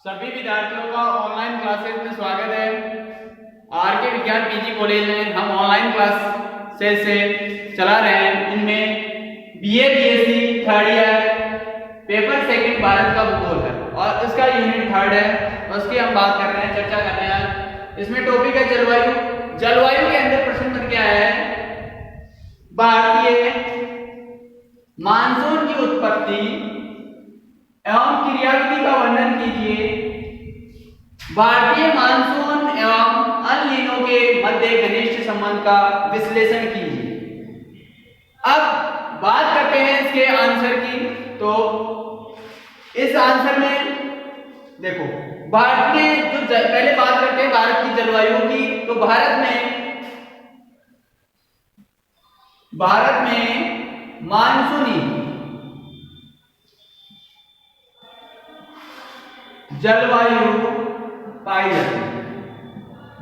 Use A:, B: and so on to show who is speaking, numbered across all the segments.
A: सभी विद्यार्थियों का ऑनलाइन क्लासेस में स्वागत है। आर के विज्ञान पीजी कॉलेज में हम ऑनलाइन क्लास से चला रहे हैं। इनमें BA BSc third year paper second Bharat का भूगोल है और इसका यूनिट थर्ड है। उसकी हम बात कर रहे हैं, चर्चा कर रहे हैं। इसमें टॉपिक है जलवायु। जलवायु के अंदर प्रश्न नंबर क्या है? भारतीय मानसून की उत्पत्ति एवं क्रियाविधि का वर्णन कीजिए। भारतीय मानसून एवं अल नीनो के मध्य घनिष्ठ संबंध का विश्लेषण कीजिए। अब बात करते हैं इसके आंसर की। तो इस आंसर में देखो, भारतीय जो पहले बात करते हैं भारत की जलवायु की। तो भारत में मानसूनी जलवायु पाई जाती है।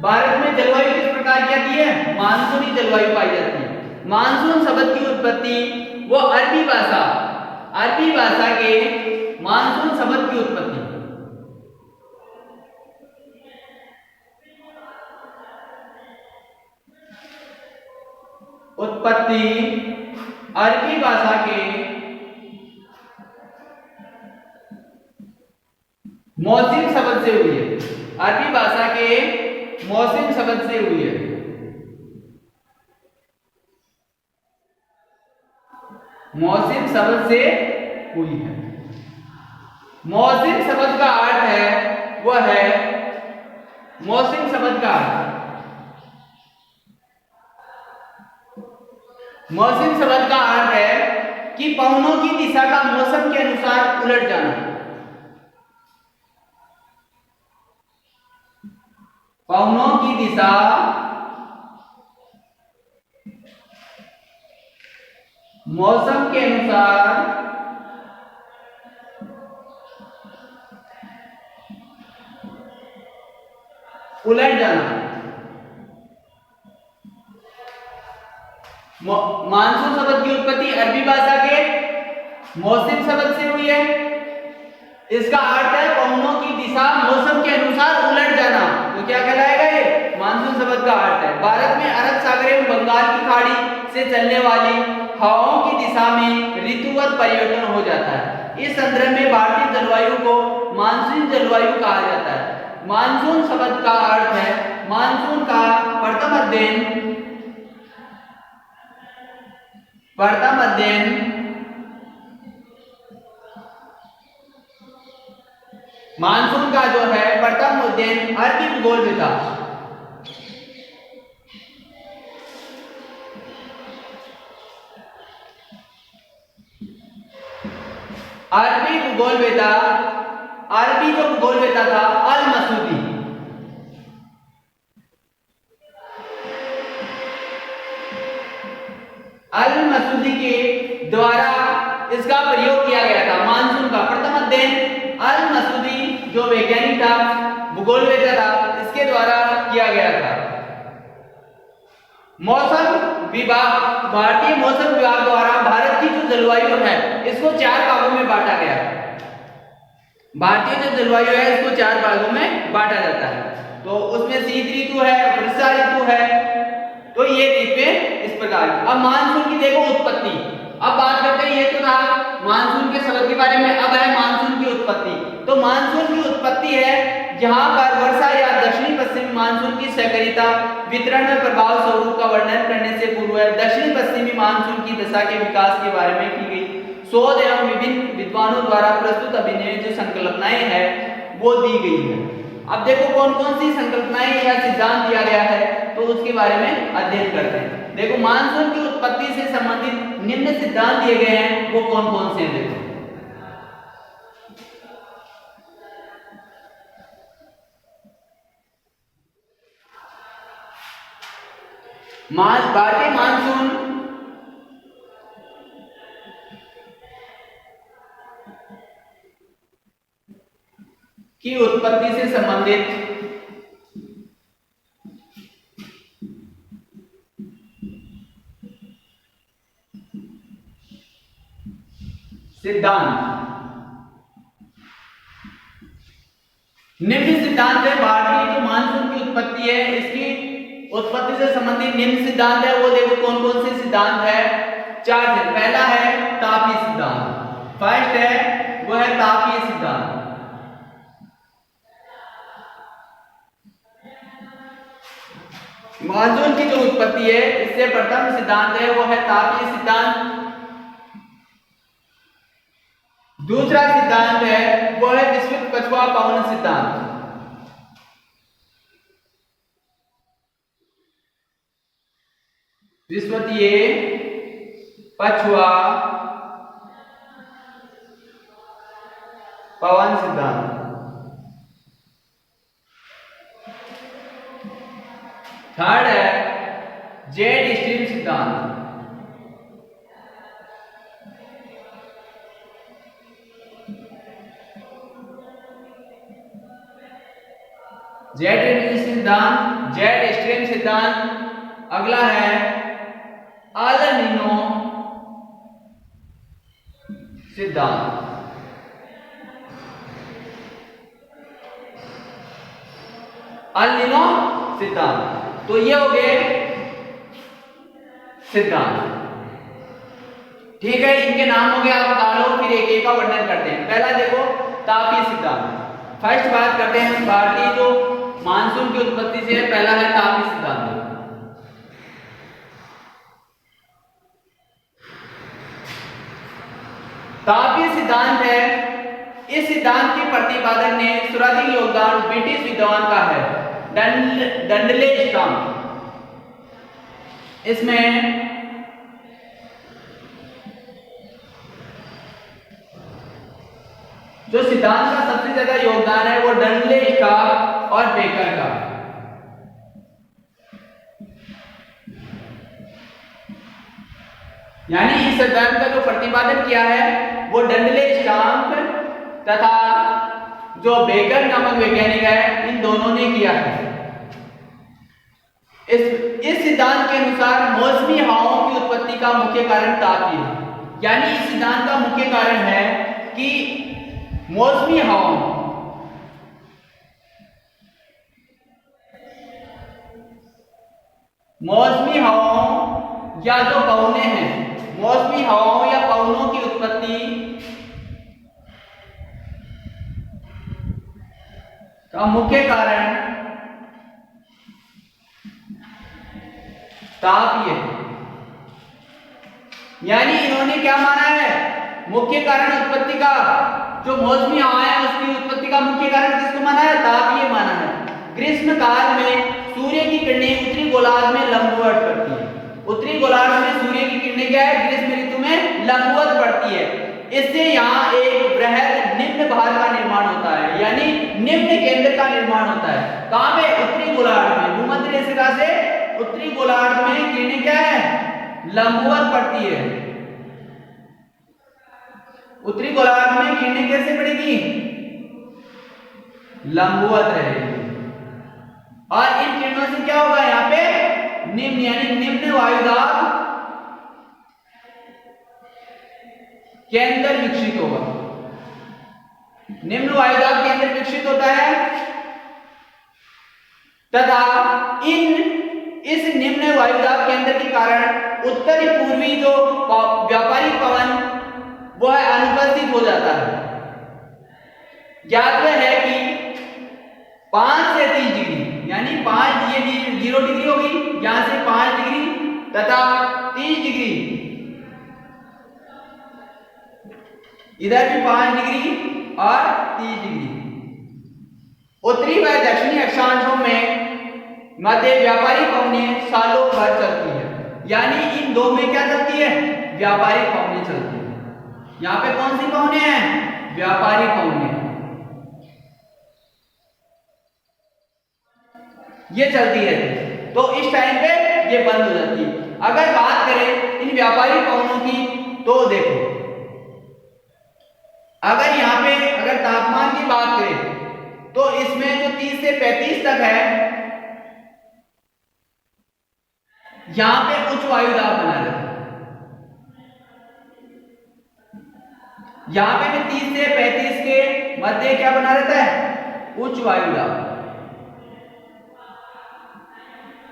A: भारत में जलवायु किस प्रकार की आती है? मानसूनी जलवायु पाई जाती है। मानसून शब्द की उत्पत्ति वो अरबी भाषा के मानसून शब्द की उत्पत्ति अरबी भाषा के मौसिम शब्द से हुई है। अरबी भाषा के मौसिम शब्द से हुई है। मौसिम शब्द से हुई है। मौसिम शब्द का अर्थ है वह है मौसिम शब्द का अर्थ मौसिम शब्द का अर्थ है कि पवनों की दिशा का मौसम के अनुसार उलट जाना। पवनों की दिशा मौसम के अनुसार उलट जाना। मानसून शब्द की उत्पत्ति अरबी भाषा के मौसम शब्द से हुई है। इसका अर्थ है पवनों की दिशा मौसम के अनुसार उलट जाना। तो क्या कहलाएगा? ये मानसून शब्द का अर्थ है भारत में अरब सागर एवं बंगाल की खाड़ी से चलने वाली हवाओं की दिशा में ऋतुगत परिवर्तन हो जाता है। इस संदर्भ में भारतीय जलवायु को मानसून जलवायु कहा जाता है। मानसून शब्द का अर्थ है मानसून का प्रथम अध्ययन मानसून का जो है प्रथम अध्ययन अरबी भूगोल में था। अरबी जो भूगोल वेता था अल मसूदी। अल मसूदी के द्वारा इसका प्रयोग किया गया था। मानसून का प्रथम अध्ययन अल मसूदी जो वैज्ञानिक था, भूगोल वेता था, इसके द्वारा किया गया था। मौसम विभाग भारतीय मौसम विभाग द्वारा भारत की जो जलवायु है इसको 4 भागों में बांटा गया है। भारतीय जो जलवायु है इसको 4 भागों में बांटा जाता है। तो उसमें शीत ऋतु है, वर्षा ऋतु है। तो ये ऋतुएं इस प्रकार। अब मानसून की देखो उत्पत्ति। अब बात करते हैं, ये तो था मानसून के शब्द के बारे में। अब है मानसून की उत्पत्ति। तो मानसून की उत्पत्ति है जहां पर वर्षा या दक्षिणी पश्चिमी मानसून की सक्रियता वितरण में प्रभाव स्वरूप का वर्णन करने से पूर्व दक्षिणी पश्चिमी मानसून की दशा के विकास के बारे में की गई शोध एवं विभिन्न विद्वानों द्वारा प्रस्तुत अभिनय जो संकल्पनाएं हैं वो दी गई है। अब देखो कौन कौन सी संकल्पनाएं या सिद्धांत दिया गया है, तो उसके बारे में अध्ययन करते हैं। देखो, मानसून की उत्पत्ति से संबंधित निम्न सिद्धांत दिए गए हैं, वो कौन कौन से हैं? देखो, भारतीय मानसून की उत्पत्ति से संबंधित सिद्धांत निम्न सिद्धांत है भारतीय जो मानसून की उत्पत्ति है, इसकी उत्पत्ति से संबंधित निम्न सिद्धांत है वो देखो कौन कौन से सिद्धांत है, चार है। पहला है तापीय सिद्धांत, फर्स्ट है वो है तापीय सिद्धांत। मानसून की जो उत्पत्ति है इससे प्रथम सिद्धांत है वो है तापीय सिद्धांत। दूसरा सिद्धांत है वो है विस्तृत पछुआ पवन सिद्धांत। विस्तृतीय पछुआ पवन सिद्धांत। थर्ड है जेट स्ट्रीम सिद्धांत। जेट सिद्धांत, जेट स्ट्रीम सिद्धांत। अगला है अल नीनो सिद्धांत। अल नीनो सिद्धांत। तो ये हो गए सिद्धांत, ठीक है, इनके नाम हो गए, आप बता लो, फिर एक एक का वर्णन करते हैं। पहला देखो तापीय सिद्धांत। फर्स्ट बात करते हैं भारतीय जो मानसून की उत्पत्ति से है, पहला है तापीय सिद्धांत। तापीय सिद्धांत है, इस सिद्धांत के प्रतिपादन ने सर्वाधिक योगदान ब्रिटिश विद्वान का है, डंडले स्टॉम। इसमें जो सिद्धांत का सबसे ज्यादा योगदान है वो डंडले स्टॉम और बेकर का। यानी इस सिद्धांत का जो प्रतिपादन किया है वो डंडले स्टॉम तथा जो बेकर नामक वैज्ञानिक है, इन दोनों ने किया है। इस सिद्धांत के अनुसार मौसमी हवाओं की उत्पत्ति का मुख्य कारण तापीय है। यानी इस सिद्धांत का मुख्य कारण है कि मौसमी हवाओं या जो पवने हैं, मौसमी हवाओं या पवनों की उत्पत्ति का मुख्य कारण तापीय है। यानी इन्होंने क्या माना है, मुख्य कारण उत्पत्ति का जो मौसमी हवाएं है उसकी उत्पत्ति का मुख्य कारण किसको माना है, तापीय माना है। ग्रीष्म काल में सूर्य की किरणें उत्तरी गोलार्ध में लंबवत पड़ती है। उत्तरी गोलार्ध में सूर्य की किरणें क्या है, ग्रीष्म ऋतु में लंबवत पड़ती है। इससे यहाँ एक बृहद निम्न भार का निर्माण होता है, यानी निम्न केंद्र का निर्माण होता है। कहां पे, उत्तरी गोलार्ध में। भूमध्य रेखा से उत्तरी गोलार्ध में किरणें क्या है, लंबवत पड़ती है। उत्तरी गोलार्ध में किरणें कैसे पड़ेगी, लंबवत रहेगी। और इन किरणों से क्या होगा, यहाँ पे निम्न यानी निम्न वायुदाब केंद्र विकसित होगा। निम्न वायुदाब केंद्र विकसित होता है तथा इस निम्न वायुदाब केंद्र के कारण उत्तरी पूर्वी जो व्यापारिक पवन वो है अनुपस्थित हो जाता है। ज्ञात है कि 5 से 30 डिग्री, यानी 5 ये 0 डिग्री होगी, यहां से 5 डिग्री तथा 30 डिग्री, इधर भी 5 डिग्री और 30 डिग्री। उत्तरी व दक्षिणी अक्षांशों में मध्य व्यापारिक पवनें सालों भर चलती है। यानी इन दो में क्या चलती है, व्यापारिक पवनें चलती है। यहाँ पे कौन सी पवनें हैं, व्यापारिक पवनें, ये चलती है। तो इस टाइम पे ये बंद हो जाती है। अगर बात करें इन व्यापारिक पवनों की, तो देखो अगर यहाँ पे अगर तापमान की बात करें तो इसमें जो 30 से 35 तक है, यहां पे उच्च वायुदाब बना रहता है। यहां पे भी 30 से 35 के मध्य क्या बना रहता है, उच्च वायु दाब,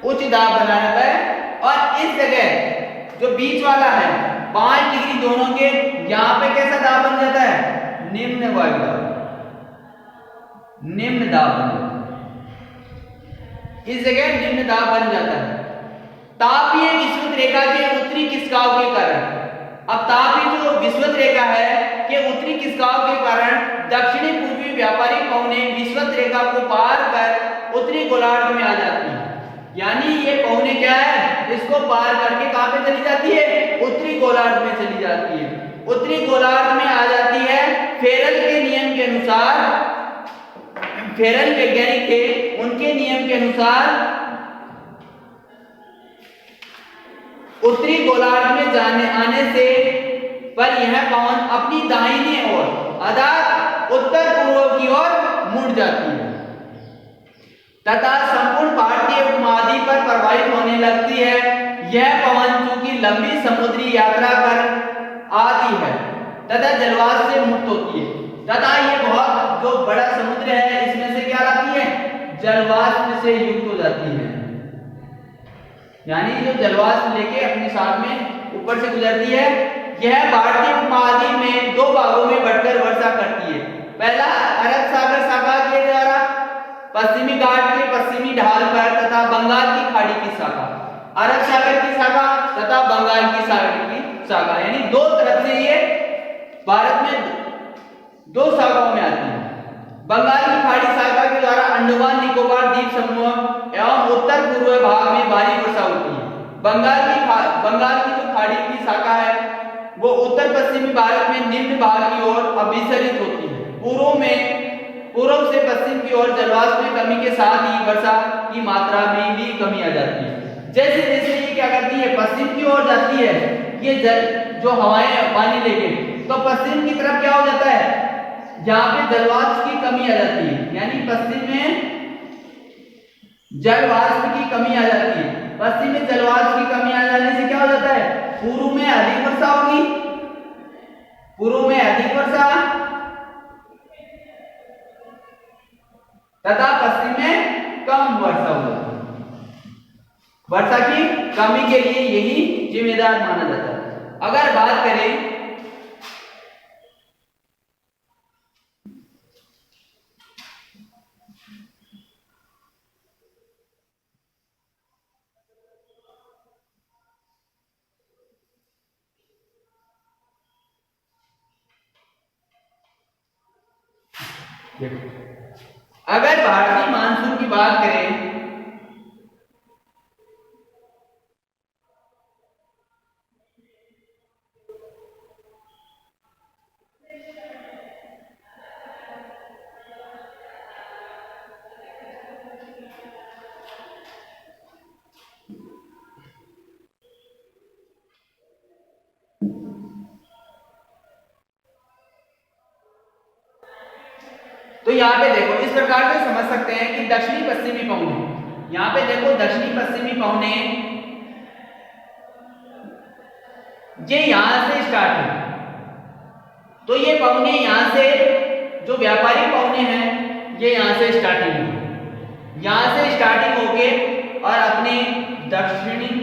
A: उच्च दाब बना रहता है। और इस जगह जो बीच वाला है 5 डिग्री दोनों के, यहां पे कैसा दाब बन जाता है, निम्न वायु दाब, निम्न दाब बन जाता है। इस जगह निम्न दाब बन जाता है तापीय विषुवत रेखा के उत्तरी खिसकाव के कारण। अब तापीय जो विषुवत रेखा है के उत्तरी खिसकाव के कारण दक्षिणी पूर्वी व्यापारिक पवनें विषुवत रेखा को पार कर उत्तरी गोलार्ध में आ जाती है। यानी ये पवनें क्या है, इसको पार करके कहां पे चली जाती है, उत्तरी गोलार्ध में चली जाती है। उत्तरी गोलार्ध में आ जाती है। फेरल के नियम के अनुसार, फेरल वैज्ञानिक थे, उनके नियम के अनुसार उत्तरी गोलार्ध में जाने आने से पर यह पवन अपनी दाहिनी ओर अर्थात उत्तर पूर्व की ओर मुड़ जाती है तथा संपूर्ण भारतीय उपमहाद्वीप पर प्रभावित होने लगती है। यह पवन चूंकि लंबी समुद्री यात्रा कर आती है तथा जलवाष्प से मुक्त होती है तथा ये बहुत जो बड़ा समुद्र है इसमें से क्या लाती है, जलवाष्प से युक्त हो जाती है। यानी जो जलवाष्प लेके अपने साथ में ऊपर से गुजरती है। यह भारतीय उपमहाद्वीप में 2 भागों में बंटकर वर्षा करती है। पहला अरब सागर शाखा के द्वारा पश्चिमी घाट के पश्चिमी ढाल पर तथा बंगाल की खाड़ी की शाखा, अरब सागर की शाखा तथा बंगाल की सागर की शाखा, यानी 2 तरफ से ये भारत में 2 शाखाओं में आती है। बंगाल की खाड़ी शाखा के द्वारा अंडमान निकोबार द्वीप समूह एवं उत्तर पूर्व भाग में भारी वर्षा होती है। बंगाल की जो खाड़ी की शाखा है वो उत्तर पश्चिमी भारत में निम्न भाग की ओर अभिसरित होती है। पूर्व से पश्चिम की ओर जलवाष्प में कमी के साथ ही वर्षा की मात्रा में भी कमी आ जाती है। जैसे जैसे ये क्या करती है, पश्चिम की ओर जाती है, ये जो हवाएं पानी लेके, तो पश्चिम की तरफ क्या हो जाता है, यहाँ पे जलवाष्प की कमी आ जाती है। यानी पश्चिम में जलवाष्प की कमी आ जाती है। पश्चिम में जलवाष्प की कमी आ जाने से क्या हो जाता है, पूर्व में अधिक वर्षा होगी, पूर्व में अधिक वर्षा तथा पश्चिम में कम वर्षा होगी। वर्षा की कमी के लिए यही जिम्मेदार माना जाता है। अगर बात करें अगर भारतीय मानसून की बात करें तो यहाँ पे देखो इस प्रकार से समझ सकते हैं कि दक्षिणी पश्चिमी पवनें, यहाँ पे देखो दक्षिणी पश्चिमी पवनें ये यहां से स्टार्ट है। तो ये पवनें यहाँ से जो व्यापारिक पवनें हैं ये यहाँ से स्टार्टिंग हुई, यहाँ से स्टार्टिंग होके और अपने दक्षिणी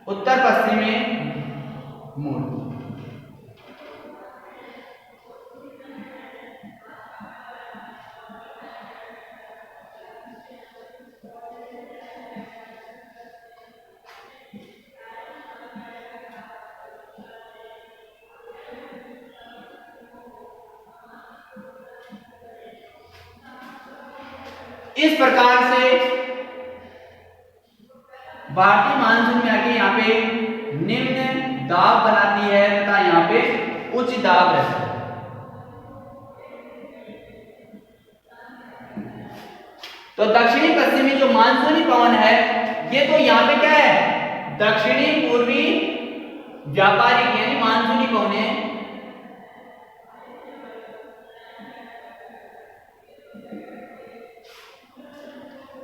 A: उत्तर पश्चिम में मोड़। इस प्रकार से भारतीय मानसून में आके यहाँ पे निम्न दाब बनाती है तथा यहाँ पे उच्च दाब रहता है। तो दक्षिणी पश्चिमी जो मानसूनी पवन है ये तो यहाँ पे क्या है, दक्षिणी पूर्वी व्यापारिक यानी मानसूनी पवनें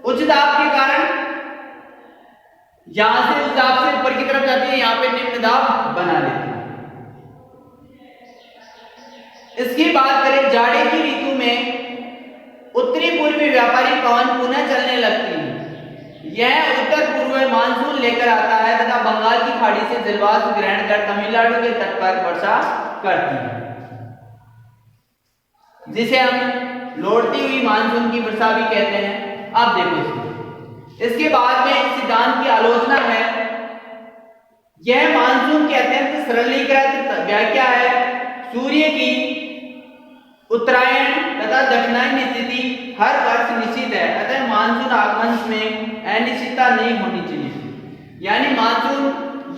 A: उच्च दाब के कारण यहां से उच्च दाब से ऊपर की तरफ जाती है, यहां पे निम्न दाब बना लेती है। इसकी बात करें जाड़े की ऋतु में उत्तरी पूर्वी व्यापारिक पवन पुनः चलने लगती है। यह उत्तर पूर्व मानसून लेकर आता है तथा बंगाल की खाड़ी से जलवायु ग्रहण कर तमिलनाडु के तट पर वर्षा करती है, जिसे हम लौटती हुई मानसून की वर्षा भी कहते हैं। अब देखो इसके बाद में इस सिद्धांत की आलोचना है। यह मानसून की अत्यंत सरलीकृत व्याख्या है। सूर्य की उत्तरायण तथा दक्षिणायन स्थिति हर वर्ष निश्चित है, अतः मानसून आगमन में अनिश्चितता नहीं होनी चाहिए। यानी मानसून,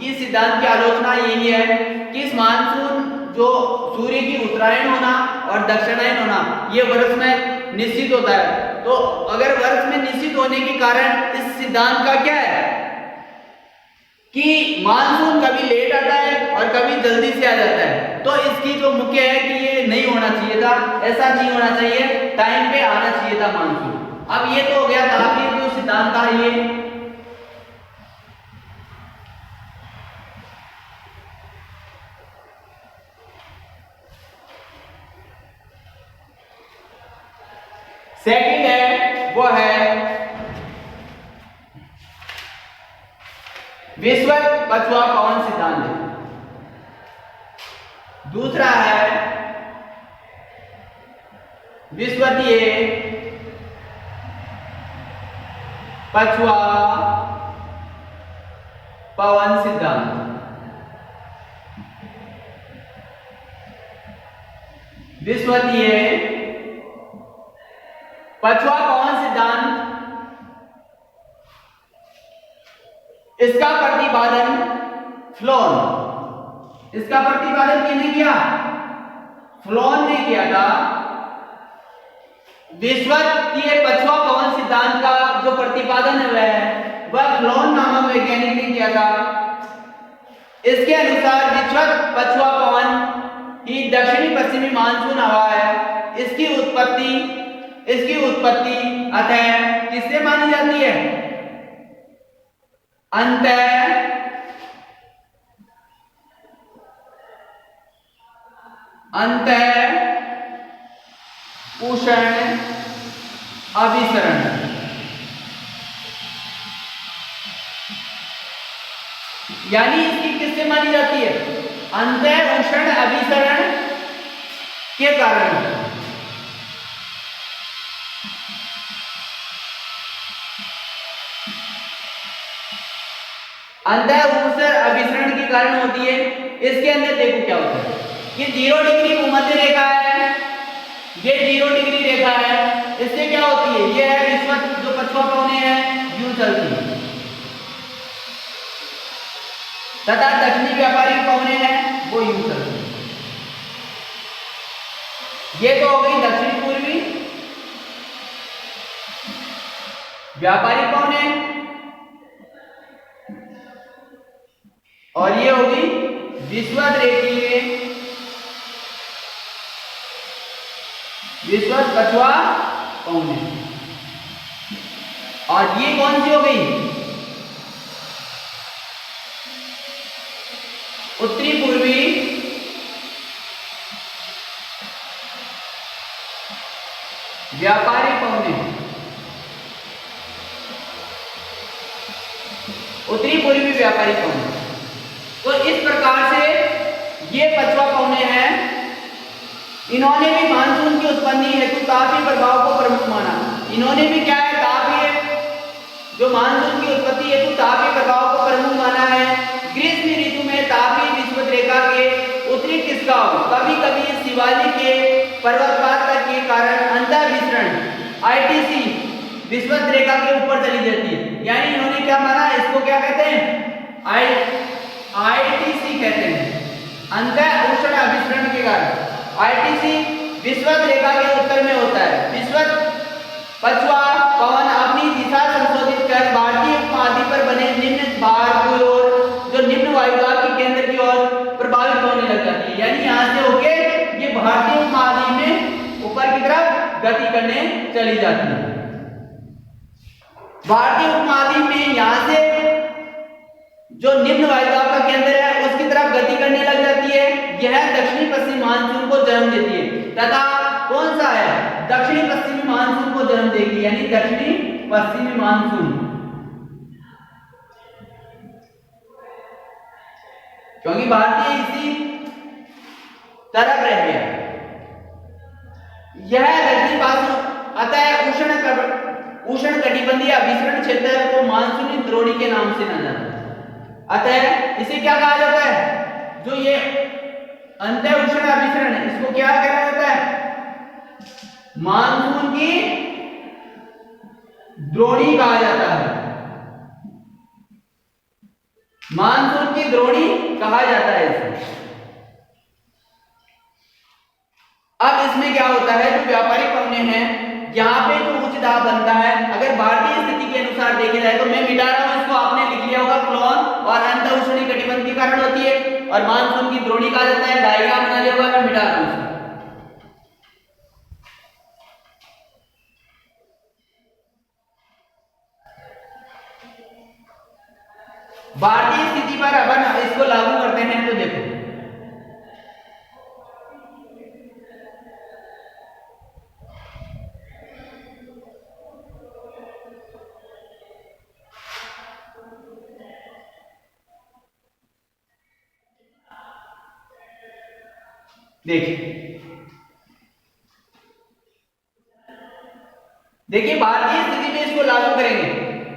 A: ये सिद्धांत की आलोचना यही है कि इस मानसून जो सूर्य की उत्तरायण होना और दक्षिणायन होना ये वर्ष में निश्चित होता है। तो अगर वर्ष में निश्चित होने के कारण इस सिद्धांत का क्या है कि मानसून कभी लेट आता है और कभी जल्दी से आ जाता है, तो इसकी जो मुख्य है कि ये नहीं होना चाहिए था, ऐसा नहीं होना चाहिए, टाइम पे आना चाहिए था मानसून। अब ये तो हो गया तापीय जो सिद्धांत था ये। सेकंड है वो है विषुवत पछुआ पवन सिद्धांत। दूसरा है विषुवतीय पछुआ पवन सिद्धांत। विषुवतीय पछुआ पवन सिद्धांत, इसका प्रतिपादन फ्लोन, इसका प्रतिपादन किसने किया? फ्लोन ने किया था। विषुवतीय पछुआ पवन सिद्धांत का जो प्रतिपादन है वह फ्लोन नामक वैज्ञानिक ने किया था। इसके अनुसार विषुवत पछुआ पवन ही दक्षिणी पश्चिमी मानसून हवा है। इसकी उत्पत्ति अतः किससे मानी जाती है? अंत उष्ण अभिसरण। यानी इसकी किससे मानी जाती है? अंत उष्ण अभिसरण के कारण। अंतः उष्ण अभिसरण के कारण होती है। इसके अंदर देखो क्या होता है, ये 0 डिग्री भूमध्य रेखा है, ये 0 डिग्री रेखा है। इससे क्या होती है? ये है विषुवत जो पछुआ पवनें हैं यूं चलती है, तथा दक्षिणी व्यापारिक पवनें हैं वो यूं चलती है। ये तो हो गई दक्षिणी पूर्वी व्यापारिक पवनें, और ये होगी विषुवत रेखीय विषुवत पछुआ पवनें। और ये कौन सी हो गई? उत्तरी पूर्वी व्यापारिक पवनें। उत्तरी पूर्वी व्यापारिक पवनें। तो इस प्रकार से ये पछुआ पवनें हैं, इन्होंने भी मानसून की उत्पत्ति हेतु तापीय प्रभाव को प्रमुख माना। इन्होंने भी क्या है? तापीय जो मानसून की उत्पत्ति हेतु तापीय प्रभाव को प्रमुख माना है। ग्रीष्म ऋतु में तापीय विषुवत रेखा के उत्तरी खिसकाव कभी कभी शिवालिक के पर्वतपात के कारण अंतः विसरण आईटीसी विषुवत रेखा के ऊपर चली जाती है। यानी इन्होंने क्या माना? इसको क्या कहते हैं? आईटीसी कहते हैं, अंतः उष्ण अभिसरण के कारण। आईटीसी विषुवत रेखा के उत्तर में होता है। विषुवत पछुआ पवन अपनी दिशा संशोधित कर भारतीय उपमहाद्वीप पर बने निम्न भार की ओर, जो निम्न वायुदाब के केंद्र की ओर प्रभावित होने लग जाती है। यानी यहां से होके ये भारतीय उपमहाद्वीप में ऊपर की तरफ गति करने चली जाती है। भारतीय उपमहाद्वीप में यहां से जो निम्न वायुदाब का केंद्र है उसकी तरफ गति करने लग जाती है। यह दक्षिणी पश्चिमी मानसून को जन्म देती है। तथा कौन सा है? दक्षिणी पश्चिमी मानसून मानसून को जन्म देगी, यानी दक्षिणी पश्चिमी मानसून, क्योंकि भारतीय इसी तरफ रह गया। यह दक्षिणी मानसून अतः उष्ण कटिबंधीय अभिसरण क्षेत्र को मानसूनी द्रोणी के नाम से जाना जाता है। अतः इसे क्या कहा जाता है, जो ये अंत उष्ण अभिसरण है इसको क्या कहा जाता है, मानसून की द्रोणी कहा जाता है, मानसून की द्रोणी कहा जाता है इसे। अब इसमें क्या होता है, जो व्यापारिक पवने हैं यहाँ पे जो उच्च दाब बनता है, अगर भारतीय स्थिति के अनुसार देखे जाए तो मैं मिटा रहा हूं इसको, आपने लिख लिया होगा क्लोन और अंत उष्णी कटिबंध के कारण होती है और मानसून की द्रोणी कहा जाता है, डायग्राम बना लिया होगा, मैं मिटा रहा हूं। भारतीय स्थिति पर अपन इसको लागू करते हैं तो देखो, देखिए भारतीय स्थिति में इसको लागू करेंगे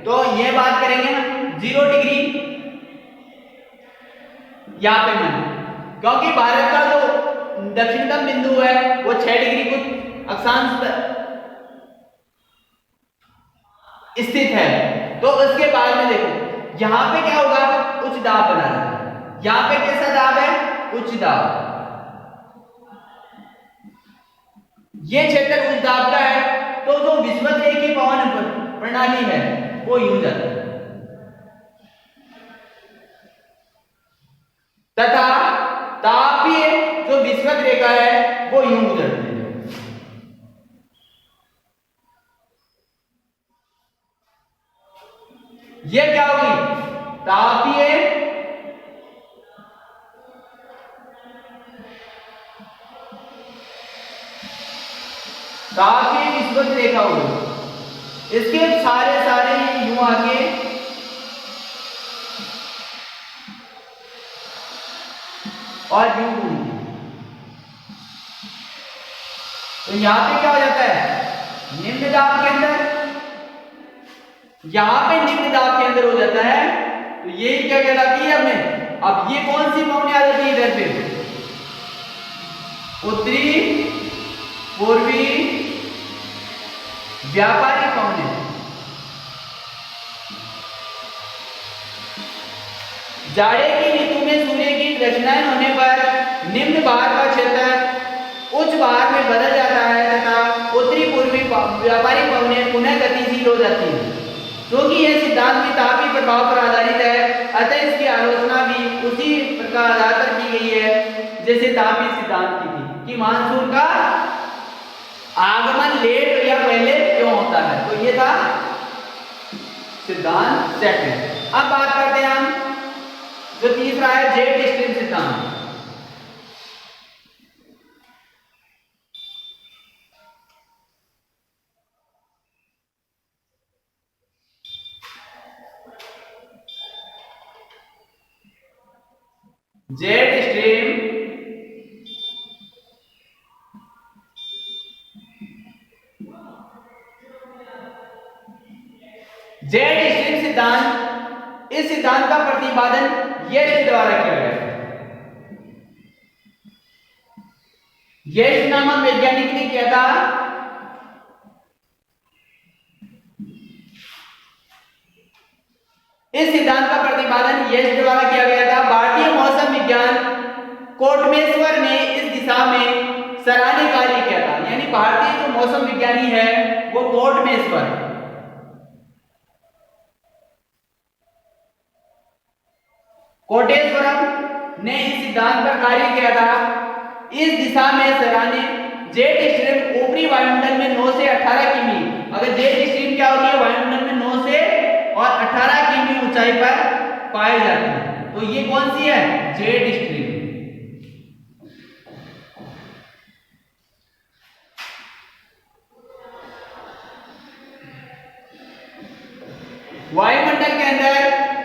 A: तो ये बात करेंगे हम 0 डिग्री यहां पे मान, क्योंकि भारत का जो दक्षिणतम बिंदु है वो 6 डिग्री कुछ अक्षांश पर स्थित है। तो उसके बाद में देखो यहां पे क्या होगा, उच्च दाब बना है, यहां पे कैसा दाब है, उच्च दाब, ये क्षेत्र उच्च दाब का है, तो जो विषुवत-रेखीय पवन प्रणाली है वो यूं जाता है तथा तापीय जो विषुवत रेखा है वो यूं गुजरती है। ये क्या होगी, तापीय विषुवत रेखा होगी, इसके सारे यूं आगे और यूं घूमती, तो यहां पे क्या हो जाता है, निम्न दाब के अंदर, यहां पे निम्न दाब के अंदर हो जाता है, तो ये क्या कहलाती है हमें। अब ये कौन सी पवनें आ जाती है इधर पे, उत्तरी पूर्वी व्यापारिक पवनें। जाड़े की ऋतु में सूर्य की दक्षिणायन होने पर निम्न भार का क्षेत्र उच्च भार में बदल जाता है तथा उत्तरी पूर्वी व्यापारिक पवनें पुनः गतिशील हो जाती हैं। क्योंकि यह सिद्धांत भी तापीय प्रभाव पर आधारित है, अतः इसकी आलोचना भी उसी प्रकार आधार पर की गई है जैसे तापीय सिद्धांत की थी, कि मानसून का आगमन लेट या पहले क्यों होता है। तो ये था सिद्धांत सेकंड। अब बात करते हैं हम जो तीसरा है जेट स्ट्रीम सिद्धांत। जेट स्ट्रीम सिद्धांत, इस सिद्धांत का प्रतिपादन येट्स द्वारा किया गया। येट्स नामक वैज्ञानिक ने किया था। इस सिद्धांत का प्रतिपादन येट्स द्वारा किया गया था। भारतीय मौसम विज्ञान कोटमेश्वर ने इस दिशा में सराहनीय कार्य किया था। यानी भारतीय जो मौसम विज्ञानी है वो कोटमेश्वर कोटेश्वरम ने इस सिद्धांत पर कार्य किया था। इस दिशा में सराहनीय जेट स्ट्रीम ऊपरी वायुमंडल में 9 से 18 किमी, अगर जेट स्ट्रीम क्या होती है वायुमंडल में 9 से और 18 किमी ऊंचाई पर पाई जाती है। तो ये कौन सी है, जेट स्ट्रीम। वायुमंडल के अंदर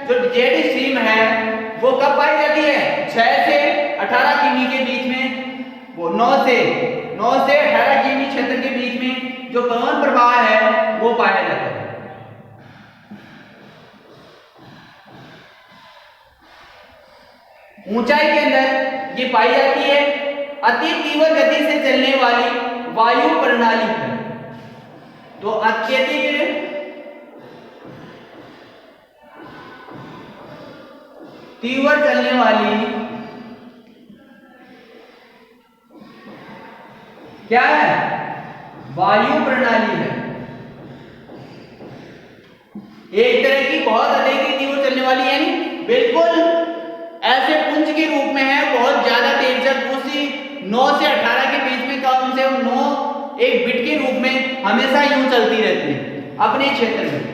A: जो जेट स्ट्रीम है वो कब पाई जाती है? 6 से 18 किमी के बीच में, वो 9 से 18 किमी क्षेत्र के बीच में जो पवन प्रवाह है वो पाया जाता है। ऊंचाई के अंदर ये पाई जाती है। अति तीव्र गति से चलने वाली वायु प्रणाली है। तो अत्यधिक तीव्र चलने वाली क्या है? वायु प्रणाली है। एक तरह की बहुत अधिक तीव्र चलने वाली, यानी बिल्कुल ऐसे पुंज के रूप में है, बहुत ज्यादा तेज, उसी 9 से 18 के बीच में कम से कम 9 एक बिट के रूप में हमेशा यूं चलती रहती है अपने क्षेत्र में।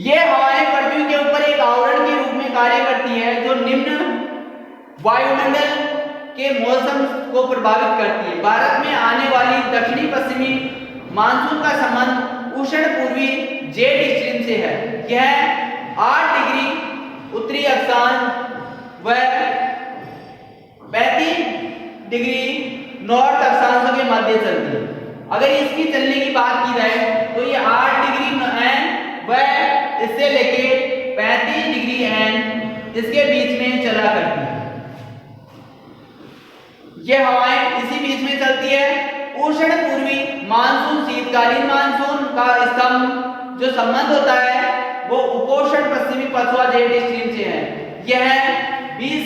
A: ये हवाएं पृथ्वी के ऊपर एक आवरण के रूप में कार्य करती है जो निम्न वायुमंडल के मौसम को प्रभावित करती है। भारत में आने वाली दक्षिणी पश्चिमी मानसून का संबंध उष्ण पूर्वी जेट स्ट्रीम से है। यह 8 डिग्री उत्तरी अक्षांश व 35 डिग्री नॉर्थ अक्षांशों के मध्य चलती है। अगर इसकी चलने की बात की जाए तो ये 8 डिग्री एन व इससे लेके 35 डिग्री एन इसके बीच में चला करती है। ये हवाएं इसी बीच में चलती है। उष्ण पूर्वी मानसून शीतकालीन मानसून का स्तंभ जो संबंध होता है वो उपोष्ण पश्चिमी पछुआ जेट स्ट्रीम से है। यह 20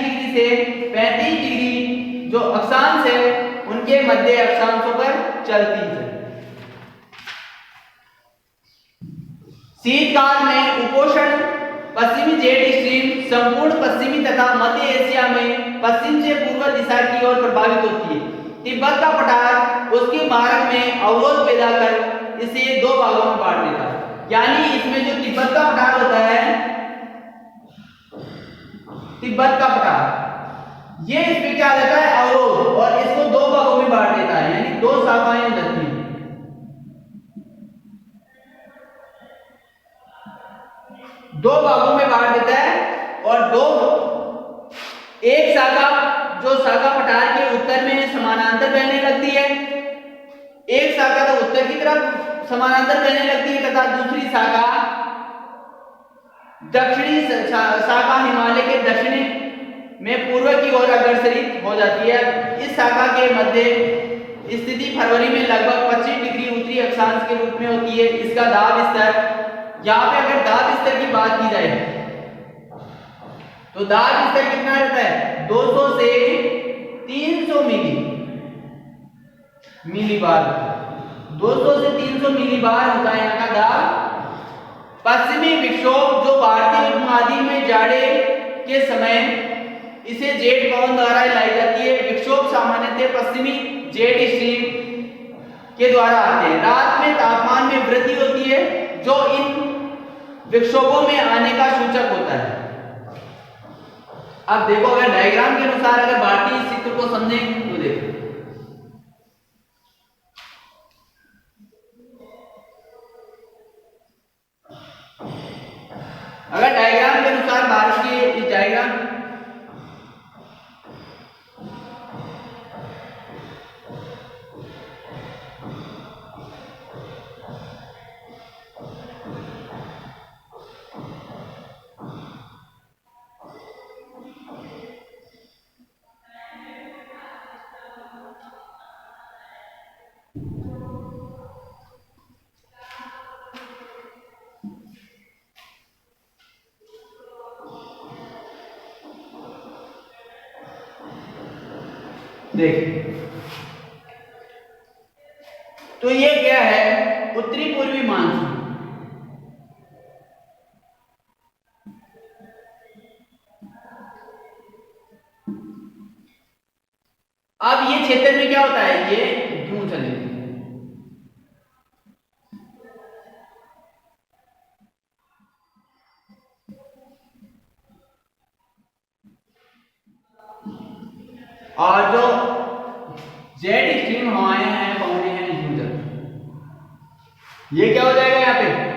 A: डिग्री से 35 डिग्री जो अक्षांश है उनके मध्य अक्षांशों पर चलती है। शीतकाल में उपोष्ण पश्चिमी जेट स्ट्रीम संपूर्ण पश्चिमी तथा मध्य एशिया में पश्चिम से पूर्व दिशा की ओर प्रभावित होती है। तिब्बत का पठार उसके मार्ग में अवरोध पैदा कर इसे 2 भागों में बांट देता है। यानी इसमें जो तिब्बत का पठार होता है, तिब्बत का पठार, ये इसमें क्या देता है? अवरोध, और इसको 2 भागों में बांट देता है, यानी 2 शाखाएं हो जाती हैं। दो भागों में बांट देता है और एक शाखा जो शाखा पठार के उत्तर में समानांतर बहने लगती है, एक शाखा तो उत्तर की तरफ समानांतर बहने लगती है तथा दूसरी शाखा दक्षिणी शाखा हिमालय के दक्षिणी में पूर्व की ओर अग्रसरित हो जाती है। इस शाखा के मध्य स्थिति फरवरी में लगभग 25 डिग्री उत्तरी अक्षांश के रूप में होती है। इसका दाब स्तर, यहाँ पे अगर दाब स्तर की बात की जाए तो दाब स्तर कितना रहता है? 200 से 300 मिली बार, 200 से 300 मिली बार होता है यहाँ का दाब। पश्चिमी विक्षोभ जो भारतीय उपमहाद्वीप में जाड़े के समय इसे जेट पवन द्वारा लाई जाती है। विक्षोभ सामान्यतः पश्चिमी जेट स्ट्रीम के द्वारा आते हैं। रात में तापमान में वृद्धि होती है जो इन विक्षोभों में आने का सूचक होता है। अब देखो, अगर डायग्राम के अनुसार अगर भारतीय चित्र को समझें तो देखो, अगर डायग्राम के अनुसार भारत के इस डायग्राम देख, तो ये क्या है? उत्तरी पूर्वी मानसून। अब ये क्षेत्र में क्या होता है? ये यूं चलेगी, और जो जेट स्ट्रीम हवाएं हैं पवनें हैं यूं चलती। ये क्या हो जाएगा यहाँ पे,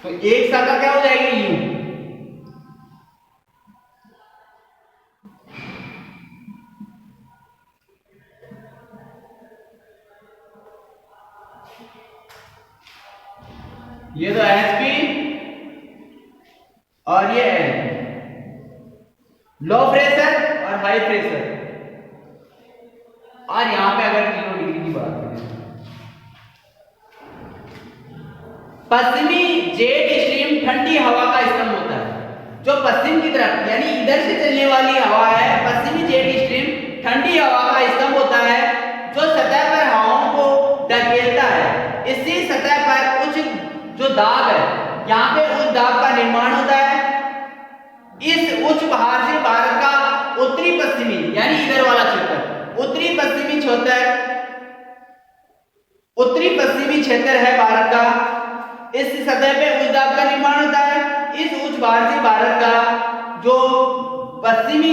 A: तो एक शाखा क्या हो जाएगी यू। ये तो एच पी और ये एल, लो प्रेशर और हाई प्रेशर। और यहां पे अगर 0 डिग्री की बात करें, पश्चिमी जेट स्ट्रीम ठंडी हवा का स्तंभ होता है। जो पश्चिम की तरफ यानी इधर से चलने वाली हवा है, पश्चिमी जेट स्ट्रीम ठंडी हवा का स्तंभ होता है जो सतह पर हवाओं को धकेलता है। इससे सतह पर उच्च जो दाब है, यहाँ पे उच्च दाब का निर्माण होता है। इस उच्च पहाड़ से भारत का उत्तरी पश्चिमी यानी इधर वाला क्षेत्र, उत्तरी पश्चिमी क्षेत्र है भारत का। इस सतह पे उच्च दाब का निर्माण होता है। इस उच्च पहाड़ से भारत का जो पश्चिमी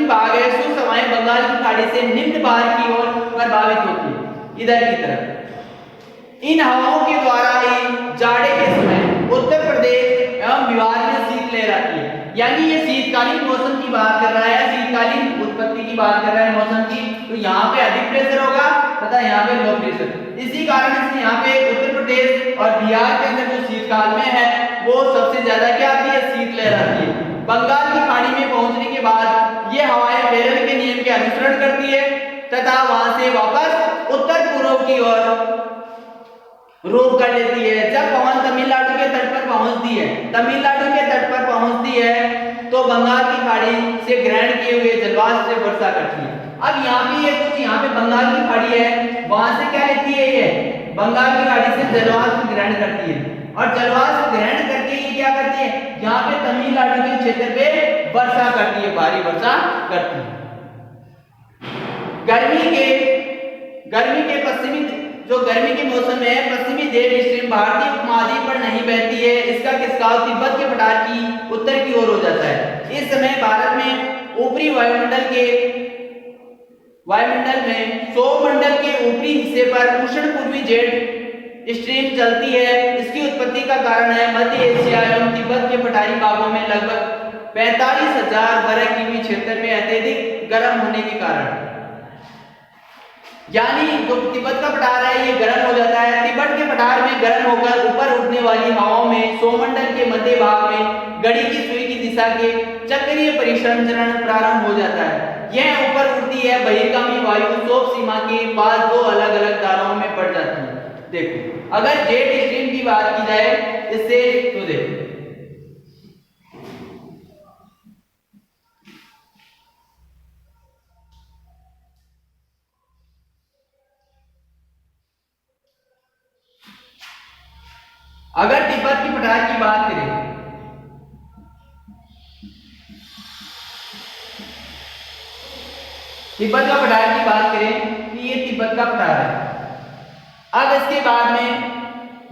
A: भाग है, सूक्ष्म हवाएं बंगाल की खाड़ी से निम्न भाग की ओर प्रभावित होती है इधर की तरफ। इन हवाओं के द्वारा ही जाड़े के समय उत्तर प्रदेश एवं बिहार में शीतलहर आती है। यानी ये शीतकालीन मौसम की बात कर रहा है, शीतकालीन उत्पत्ति की बात कर रहा है मौसम की। तो यहाँ पे अधिक प्रेशर होगा तथा यहाँ पे लो प्रेशर। इसी कारण से यहाँ पे उत्तर प्रदेश और बिहार के अंदर जो शीतकाल में है वो सबसे ज्यादा क्या आती है, शीतलहर आती है। बंगाल की खाड़ी में पहुंचने के बाद ये हवाएं फेरन के नियम के अनुसरण करती है तथा वहां से वापस उत्तर पूर्व की ओर रुख कर लेती है। जब पवन तमिलनाडु के तट पर पहुंचती है तो बंगाल की खाड़ी से ग्रहण किए हुए जलवाष्प से वर्षा करती है। अब यहाँ पे ये कुछ यहाँ पे बंगाल की खाड़ी है, वहां से क्या लेती है, ये बंगाल की खाड़ी से जलवाष्प ग्रहण करती है और जलवाष्प ग्रहण करके ये क्या करती है, यहाँ पे तमिलनाडु के क्षेत्र पे वर्षा करती है, भारी वर्षा करती है। गर्मी के मौसम में पश्चिमी जेट स्ट्रीम भारतीय उपमहाद्वीप पर नहीं बहती है। इसका खिसकाव तिब्बत के पठार की उत्तर की ओर हो जाता है। इस समय भारत में ऊपरी वायुमंडल में सौरमंडल के ऊपरी हिस्से पर उष्ण पूर्वी जेट स्ट्रीम चलती है। इसकी उत्पत्ति का कारण है मध्य एशिया एवं तिब्बत के पठारी भागों में लगभग 45,000 वर्ग किमी क्षेत्र में अत्यधिक गर्म होने के कारण, यानी जो तिब्बत का पठार है ये गर्म हो जाता है। तिब्बत के पठार में गर्म होकर ऊपर उठने वाली हवाओं में सौरमंडल के मध्य भाग में घड़ी की सुई की दिशा के चक्रीय परिसंचरण प्रारंभ हो जाता है। यह ऊपर उठती है, बहिर्गामी वायु क्षोभ सीमा के पास दो अलग अलग धाराओं में बढ़ जाती है। देखो अगर जेट स्ट्रीम की बात की जाए इससे, तो देखो अगर तिब्बत की पठार की बात करें, तिब्बत का पठार की बात करें कि ये तिब्बत का पठार है। अब इसके बाद में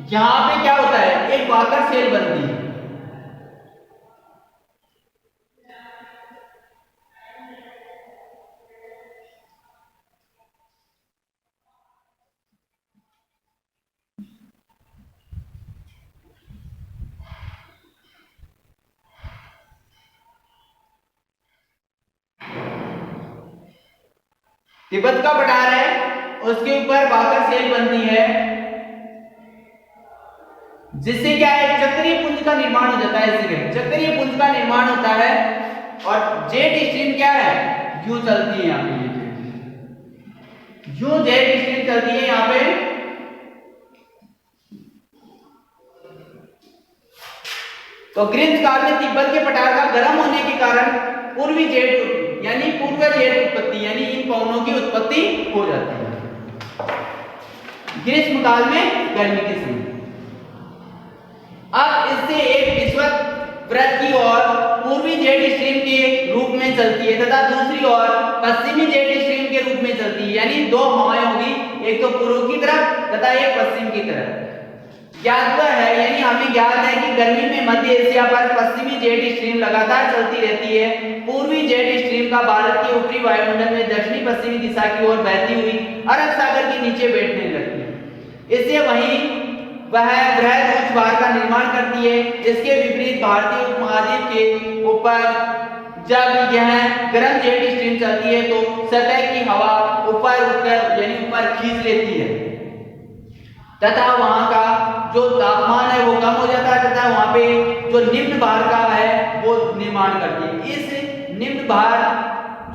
A: यहां पे क्या होता है, एक वाकर सेल बनती है। तिब्बत का पठार है, उसके ऊपर वाकर सेल बनती है जिससे क्या है, चक्रीय पुंज का निर्माण हो जाता है। इससे चक्रीय पुंज का निर्माण होता है और जेट स्ट्रीम क्या है, यूं चलती है। यहाँ पे यूं जेट स्ट्रीम चलती है यहाँ पे। तो ग्रीष्म काल में तिब्बत के पठार का गर्म होने के कारण पूर्वी जेट यानी पूर्व जेट उत्पत्ति यानी इन पवनों की उत्पत्ति हो जाती है ग्रीष्म काल में, गर्मी के समय। अब इससे एक विषुवत वृत्त की ओर पूर्वी जेट स्ट्रीम के रूप में चलती है तथा दूसरी ओर पश्चिमी जेट स्ट्रीम के रूप में चलती है। यानी दो हवाएं होगी, एक तो पूर्व की तरफ तथा एक पश्चिम की तरफ। ज्ञात है, यानी हमें ज्ञात है कि गर्मी में मध्य एशिया पर पश्चिमी जेट स्ट्रीम लगातार चलती रहती है। पूर्वी जेट स्ट्रीम का भारत के ऊपरी वायुमंडल में दक्षिणी पश्चिमी दिशा की ओर बहती हुई अरब सागर के नीचे बैठने लगती है। इससे वहीं वह बृहद उच्च भार का निर्माण करती है। इसके विपरीत भारतीय उपमहाद्वीप के ऊपर जब यह गर्म जेट स्ट्रीम चलती है तो सतह की हवा ऊपर उठकर यानी ऊपर खींच लेती है तथा वहां का जो तापमान है वो कम हो जाता है तथा वहां पे जो निम्न भार का है वो निर्माण करती है। इस निम्न भार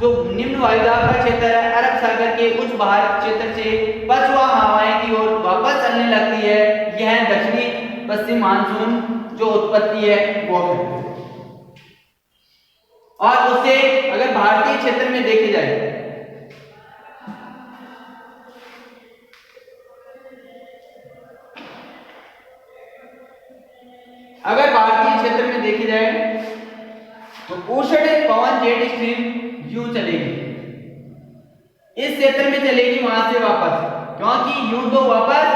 A: जो निम्न वायुदाब का क्षेत्र है अरब सागर के उच्च भार क्षेत्र से पछुआ हवाएं की ओर वापस चलने लगती है। यह दक्षिणी पश्चिम मानसून जो उत्पत्ति है वो है। और उसे अगर भारतीय क्षेत्र में देखे जाए अगर भारतीय क्षेत्र में देखी जाए तो उष्ण पवन जेट स्ट्रीम यूं चलेगी, इस क्षेत्र में चलेगी वहां से वापस, क्योंकि यूं तो वापस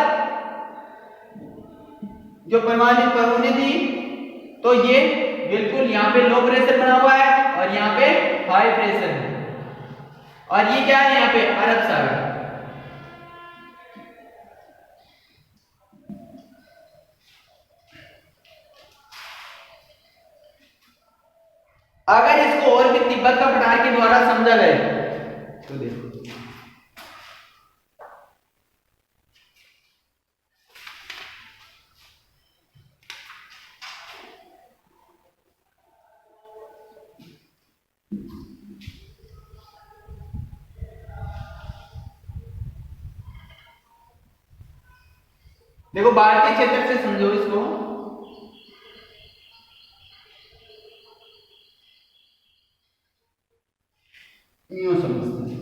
A: जो परमाणु परमाणु थी तो ये बिल्कुल यहाँ पे लो प्रेशर बना हुआ है और यहाँ पे हाई प्रेशर है और ये क्या है यहाँ पे अरब सागर। अगर इसको और भी तिब्बत का पठार के द्वारा समझा जाए तो देखो देखो भारतीय क्षेत्र से समझो इसको। यूं समझते हैं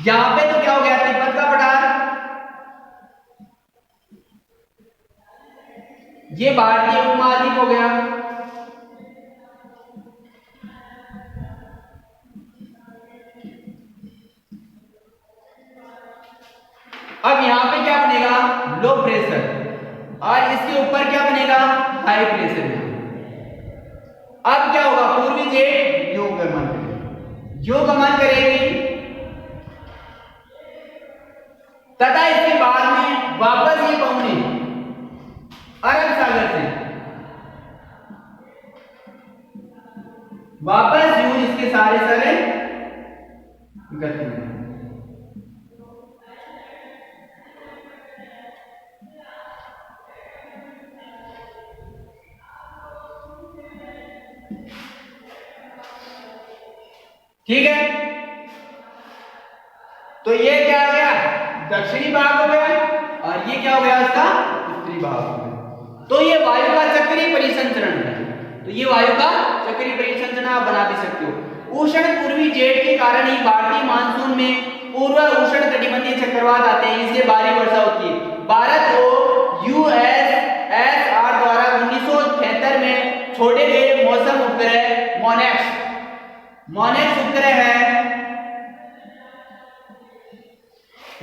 A: यहां पे तो क्या हो गया तिब्बत का पठार, ये भारतीय उपमहाद्वीप हो गया। अब यहां पे क्या बनेगा लो प्रेशर और इसके ऊपर क्या बनेगा हाई प्रेशर। अब क्या होगा पूर्वी जेट योग गमन करेगी तथा इसके बाद में वापस ये पहुंचे अरब सागर से वापस यूं इसके सारे सारे गति में। ठीक है, तो ये क्या हो गया दक्षिणी भाग हो गया और ये क्या हो गया इसका उत्तरी भाग हो गया। तो ये वायु का चक्रीय परिसंचरण है, तो ये वायु का चक्रीय परिसंचरण आप बना भी सकते हो। उष्ण पूर्वी जेट के कारण ही भारतीय मानसून में पूर्व उष्ण कटिबंधीय चक्रवात आते हैं, इससे भारी वर्षा होती है। भारत को यूएसएसआर द्वारा 1973 में छोड़े गए मौसम उपग्रह मोनेक्स उपग्रह है।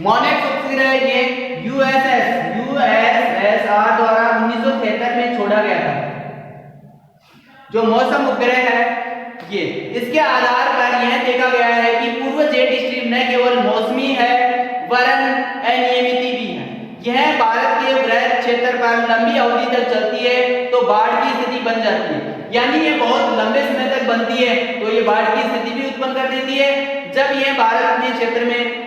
A: मोनेक्स उपग्रह ये यूएसएसआर द्वारा 1973 में छोड़ा गया था। जो मौसम उपग्रह है ये इसके आधार पर यह देखा गया है कि पूर्व जेट स्ट्रीम न केवल मौसमी है वरन अनियमित भी है। यह भारत के वृहद क्षेत्र पर लंबी अवधि तक चलती है तो बाढ़ की स्थिति बन जाती है, यानी ये बहुत लंबे समय तक बनती है तो ये बाढ़ की स्थिति भी उत्पन्न कर देती है। जब यह भारत के क्षेत्र में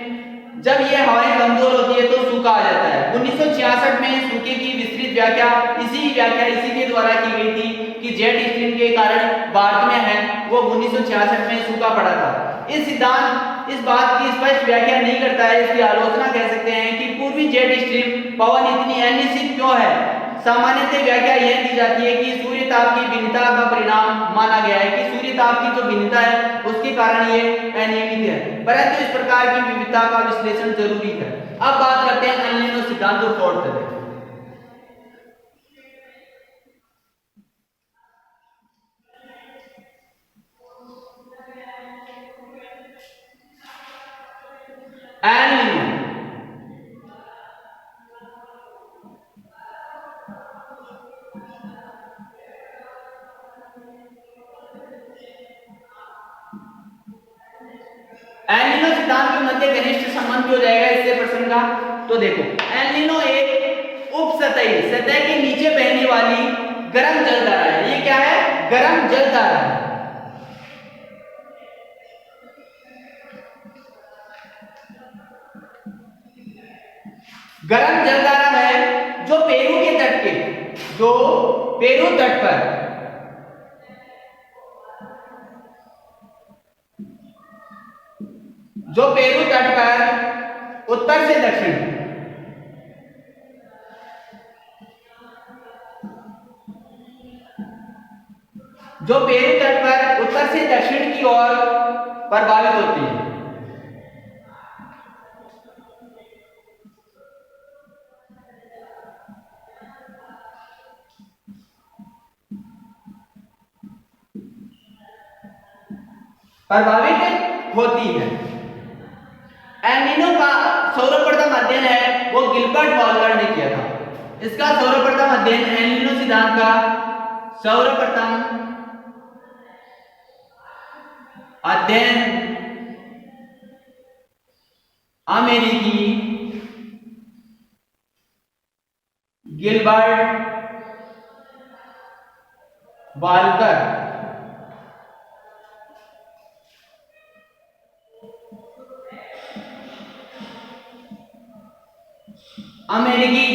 A: जब यह हवाएं कमजोर होती है तो सूखा आ जाता है। 1966 में सूखे की विस्तृत व्याख्या इसी के द्वारा की गई थी कि जेट स्ट्रीम के कारण भारत में है वो 1966 में सूखा पड़ा था। इस सिद्धांत इस बात की स्पष्ट व्याख्या नहीं करता है, इसकी आलोचना कह सकते हैं कि पूर्वी जेट स्ट्रीम पवन इतनी अनिश्चित क्यों है। सामान्यतः व्याख्या यह दी जाती है कि सूर्य ताप की भिन्नता का परिणाम माना गया है कि सूर्य ताप की जो भिन्नता है उसके कारण ये अनियमित है, परंतु इस प्रकार की विविधता का विश्लेषण जरूरी है। अब बात करते हैं एल नीनो सिद्धांत और तौर तरीके। एल नीनो एल नीनो सिद्धांत के मध्य घनिष्ठ संबंध भी हो जाएगा इससे प्रश्न का। तो देखो एल नीनो एक उपसतही सतह के नीचे बहने वाली गर्म जलधारा है। ये क्या है? गर्म जलधारा है। गर्म जलधारा है जो पेरू के तट के, जो पेरू तट पर उत्तर से दक्षिण, जो पेरू तट पर उत्तर से दक्षिण की ओर प्रभावित होती है। प्रभावित होती है। एल नीनो का सर्वप्रथम अध्ययन है वो गिलबर्ट बाल्कर ने किया था। इसका सर्वप्रथम अध्ययन एल नीनो सिद्धांत का सर्वप्रथम अध्ययन अमेरिकी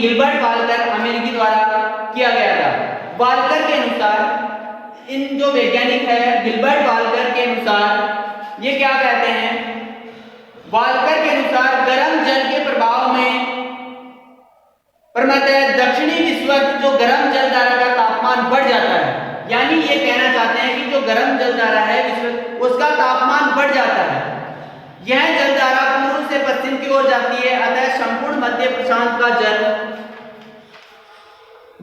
A: गिलबर्ट बाल्कर अमेरिकी द्वारा किया गया था। बाल्कर के अनुसार, इन जो वैज्ञानिक है गिलबर्ट बाल्कर के अनुसार ये क्या कहते हैं? बाल्कर के अनुसार गर्म जल के प्रभाव में क्रमशः दक्षिणी विषुवत जो गर्म जलधारा का तापमान बढ़ जाता है। यानी ये कहना चाहते हैं कि जो गर्म जलधारा है विषुवत उसका तापमान बढ़ जाता है। यह जलधारा पूर्व से पश्चिम की ओर जाती है, अतः संपूर्ण मध्य प्रशांत का जल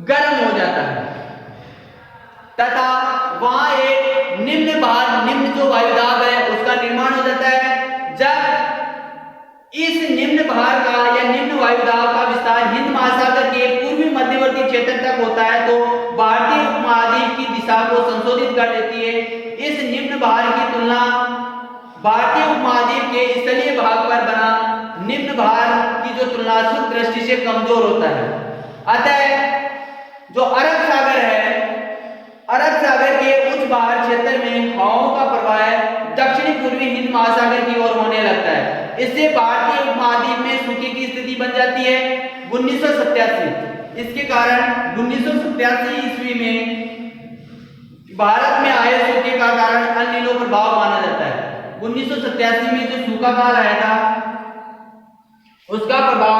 A: गर्म हो जाता है तथा वहां एक निम्न जो वायुदाब है उसका निर्माण हो जाता है। जब इस निम्न भार का या निम्न वायुदाब का विस्तार हिंद महासागर के पूर्वी मध्यवर्ती क्षेत्र तक होता है तो भारतीय उपमहाद्वीप की दिशा को संशोधित कर देती है। इस निम्न भार की तुलना भारतीय उपमहाद्वीप के स्थलीय भाग पर बना निम्न भार की जो तुलनात्मक दृष्टि से कमजोर होता है। अतः जो अरब सागर है, अरब सागर के उच्च भार क्षेत्र में हवाओं का प्रवाह दक्षिणी पूर्वी हिंद महासागर की ओर होने लगता है। इससे भारतीय उपमहाद्वीप में सूखे की स्थिति बन जाती है। 1987 इसके कारण 1987 ईस्वी में भारत में आए सूखे का कारण एल नीनो प्रभाव माना जाता है। 1987 में जो सूखा काल आया था उसका प्रभाव,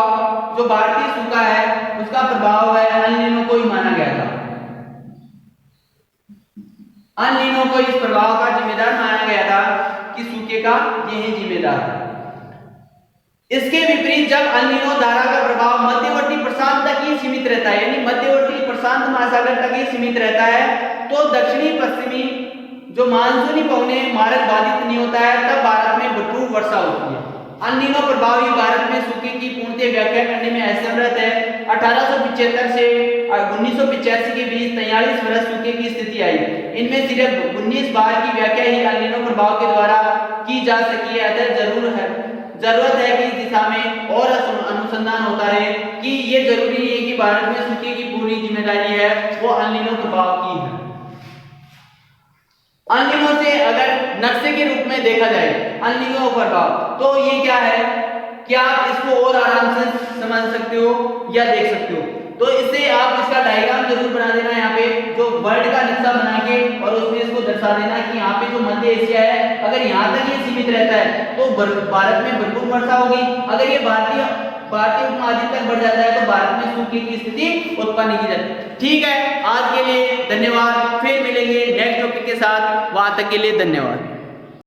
A: जो भारतीय सूखा है उसका प्रभाव है एल नीनो को ही माना गया था। एल नीनो को इस प्रभाव का जिम्मेदार माना गया था कि सूखे का यही जिम्मेदार है। इसके विपरीत जब एल नीनो धारा का प्रभाव मध्यवर्ती प्रशांत तक ही सीमित रहता है, यानी मध्यवर्ती प्रशांत महासागर तक ही सीमित रहता है, तो दक्षिणी पश्चिमी जो मानसूनी पवने मार्ग बाधित नहीं होता है, तब भारत में भरपूर वर्षा होती है। एल नीनो प्रभावी भारत में सूखे की पूर्णतः व्याख्या करने में असमर्थ है। 1875 से 1985 के बीच 43 वर्ष सूखे की स्थिति आई। इनमें सिर्फ 19 बार की व्याख्या ही एल नीनो प्रभाव के द्वारा की जा सकी है। अतः जरूरत है कि इस दिशा में और अनुसंधान होता रहे कि ये जरूरी नहीं है कि भारत में सूखे की पूरी जिम्मेदारी है वो एल नीनो प्रभाव की है। एल नीनो से अगर नक्शे के रूप में देखा जाए एल नीनो प्रभाव, तो ये क्या है कि आप इसको और आराम से समझ सकते हो या देख सकते हो। तो इससे आप इसका डायग्राम जरूर बना देना, यहाँ पे जो वर्ल्ड का नक्शा बना के और उसमें इसको दर्शा देना कि यहाँ पे जो मध्य एशिया है अगर यहाँ तक ये सीमित रहता है तो भारत में भरपूर वर्षा होगी। अगर ये भारतीय उपमहाद्वीप तक बढ़ जाता है तो भारत में सूखे की स्थिति उत्पन्न की जाती है। ठीक है, आज के लिए धन्यवाद। फिर मिलेंगे नेक्स्ट टॉपिक के साथ, वहां तक के लिए धन्यवाद।